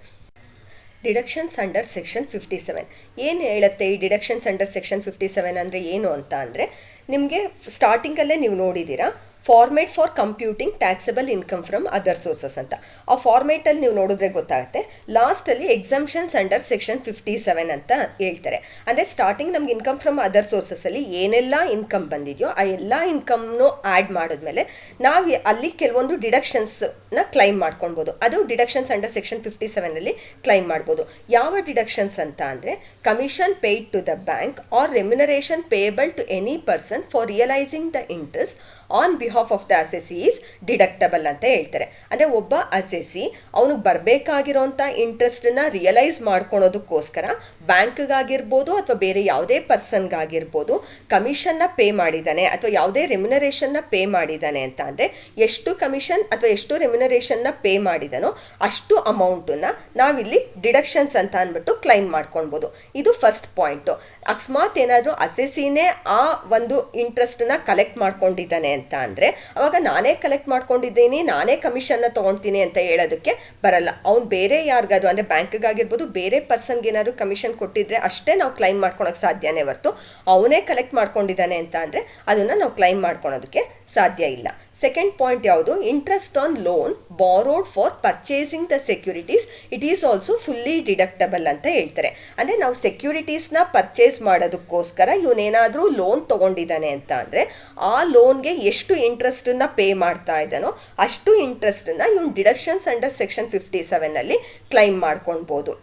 ಡಿಡಕ್ಷನ್ಸ್ ಅಂಡರ್ ಸೆಕ್ಷನ್ 57 ಏನು ಹೇಳುತ್ತೆ? ಈ ಡಿಡಕ್ಷನ್ಸ್ ಅಂಡರ್ ಸೆಕ್ಷನ್ 57 ಅಂದರೆ ಏನು ಅಂತ ಅಂದರೆ, ನಿಮಗೆ ಸ್ಟಾರ್ಟಿಂಗಲ್ಲೇ ನೀವು ನೋಡಿದ್ದೀರಾ format for computing taxable income from other sources ಅಂತ. ಆ ಫಾರ್ಮೇಟಲ್ಲಿ ನೀವು ನೋಡಿದ್ರೆ ಗೊತ್ತಾಗುತ್ತೆ, ಲಾಸ್ಟಲ್ಲಿ ಎಕ್ಸಂಪ್ಷನ್ಸ್ ಅಂಡರ್ ಸೆಕ್ಷನ್ 57 ಅಂತ ಹೇಳ್ತಾರೆ. ಅಂದರೆ ಸ್ಟಾರ್ಟಿಂಗ್ ನಮ್ಗೆ ಇನ್ಕಮ್ ಫ್ರಮ್ ಅದರ್ ಸೋರ್ಸಸ್ಸಲ್ಲಿ ಏನೆಲ್ಲ ಇನ್ಕಮ್ ಬಂದಿದೆಯೋ ಆ ಎಲ್ಲ ಇನ್ಕಮ್ನು ಆ್ಯಡ್ ಮಾಡಿದ್ಮೇಲೆ ನಾವು ಅಲ್ಲಿ ಕೆಲವೊಂದು ಡಿಡಕ್ಷನ್ಸ್ನ ಕ್ಲೈಮ್ ಮಾಡ್ಕೊಳ್ಬೋದು. ಅದು ಡಿಡಕ್ಷನ್ಸ್ ಅಂಡರ್ ಸೆಕ್ಷನ್ 57ನಲ್ಲಿ ಕ್ಲೈಮ್ ಮಾಡ್ಬೋದು. ಯಾವ ಡಿಡಕ್ಷನ್ಸ್ ಅಂತ ಅಂದರೆ, commission paid to the bank or remuneration payable to any person for realising the interest on behalf of the assessee is deductible ಅಂತ ಹೇಳ್ತಾರೆ. ಅಂದರೆ ಒಬ್ಬ ಅಸೆಸಿ ಅವನಿಗೆ ಬರಬೇಕಾಗಿರೋಂಥ ಇಂಟ್ರೆಸ್ಟನ್ನ ರಿಯಲೈಸ್ ಮಾಡ್ಕೊಳೋದಕ್ಕೋಸ್ಕರ ಬ್ಯಾಂಕ್ಗಾಗಿರ್ಬೋದು ಅಥವಾ ಬೇರೆ ಯಾವುದೇ ಪರ್ಸನ್ಗಾಗಿರ್ಬೋದು ಕಮಿಷನ್ನ ಪೇ ಮಾಡಿದ್ದಾನೆ ಅಥವಾ ಯಾವುದೇ ರೆಮ್ಯುನರೇಷನ್ನ ಪೇ ಮಾಡಿದ್ದಾನೆ ಅಂತ ಅಂದರೆ ಎಷ್ಟು ಕಮಿಷನ್ ಅಥವಾ ಎಷ್ಟು ರೆಮ್ಯುನರೇಷನ್ನ ಪೇ ಮಾಡಿದನೋ ಅಷ್ಟು ಅಮೌಂಟನ್ನು ನಾವಿಲ್ಲಿ ಡಿಡಕ್ಷನ್ಸ್ ಅಂತ ಅಂದ್ಬಿಟ್ಟು ಕ್ಲೈಮ್ ಮಾಡ್ಕೊಳ್ಬೋದು. ಇದು ಫಸ್ಟ್ ಪಾಯಿಂಟು. ಅಕಸ್ಮಾತ್ ಏನಾದರೂ ಅಸೆಸಿನೇ ಆ ಒಂದು ಇಂಟ್ರೆಸ್ಟನ್ನ ಕಲೆಕ್ಟ್ ಮಾಡ್ಕೊಂಡಿದ್ದಾನೆ ಅಂತ ಅಂದರೆ ಅವಾಗ ನಾನೇ ಕಲೆಕ್ಟ್ ಮಾಡ್ಕೊಂಡಿದ್ದೀನಿ, ನಾನೇ ಕಮಿಷನ್ನ ತೊಗೊಳ್ತೀನಿ ಅಂತ ಹೇಳೋದಕ್ಕೆ ಬರಲ್ಲ. ಅವ್ನು ಬೇರೆ ಯಾರಿಗಾದ್ರು ಅಂದರೆ ಬ್ಯಾಂಕ್ಗಾಗಿರ್ಬೋದು ಬೇರೆ ಪರ್ಸನ್ಗೆ ಏನಾದ್ರು ಕಮಿಷನ್ ಕೊಟ್ಟಿದ್ರೆ ಅಷ್ಟೇ ನಾವು ಕ್ಲೈಮ್ ಮಾಡ್ಕೊಳಕ್ಕೆ ಸಾಧ್ಯನೇ ಹೊರತು ಅವನೇ ಕಲೆಕ್ಟ್ ಮಾಡ್ಕೊಂಡಿದ್ದಾನೆ ಅಂತ ಅಂದರೆ ಅದನ್ನು ನಾವು ಕ್ಲೈಮ್ ಮಾಡ್ಕೊಳೋದಕ್ಕೆ ಸಾಧ್ಯ ಇಲ್ಲ. ಸೆಕೆಂಡ್ ಪಾಯಿಂಟ್ ಯಾವುದು? Interest on loan borrowed for purchasing the securities it is also fully deductible ಅಂತ ಹೇಳ್ತಾರೆ. ಅಂದರೆ ನಾವು ಸೆಕ್ಯೂರಿಟೀಸ್ನ ಪರ್ಚೇಸ್ ಮಾಡೋದಕ್ಕೋಸ್ಕರ ಇವನೇನಾದರೂ ಲೋನ್ ತೊಗೊಂಡಿದ್ದಾನೆ ಅಂತ ಅಂದರೆ ಆ ಲೋನ್ಗೆ ಎಷ್ಟು ಇಂಟ್ರೆಸ್ಟನ್ನು ಪೇ ಮಾಡ್ತಾ ಇದ್ದಾನೋ ಅಷ್ಟು ಇಂಟ್ರೆಸ್ಟನ್ನು ಇವನು ಡಿಡಕ್ಷನ್ಸ್ ಅಂಡರ್ ಸೆಕ್ಷನ್ 57 ಕ್ಲೈಮ್ ಮಾಡ್ಕೊಳ್ಬೋದು.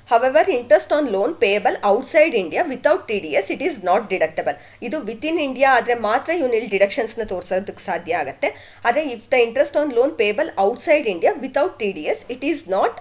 However, interest on loan payable outside India without TDS it is not deductible. ಇದು ವಿತಿನ್ ಇಂಡಿಯಾ ಆದರೆ ಮಾತ್ರ ಇವನಲ್ಲಿ ಡಿಡಕ್ಷನ್ಸ್ನ ತೋರಿಸೋದಕ್ಕೆ ಸಾಧ್ಯ ಆಗುತ್ತೆ. ಆದರೆ if the interest on loan payable outside India without TDS it is not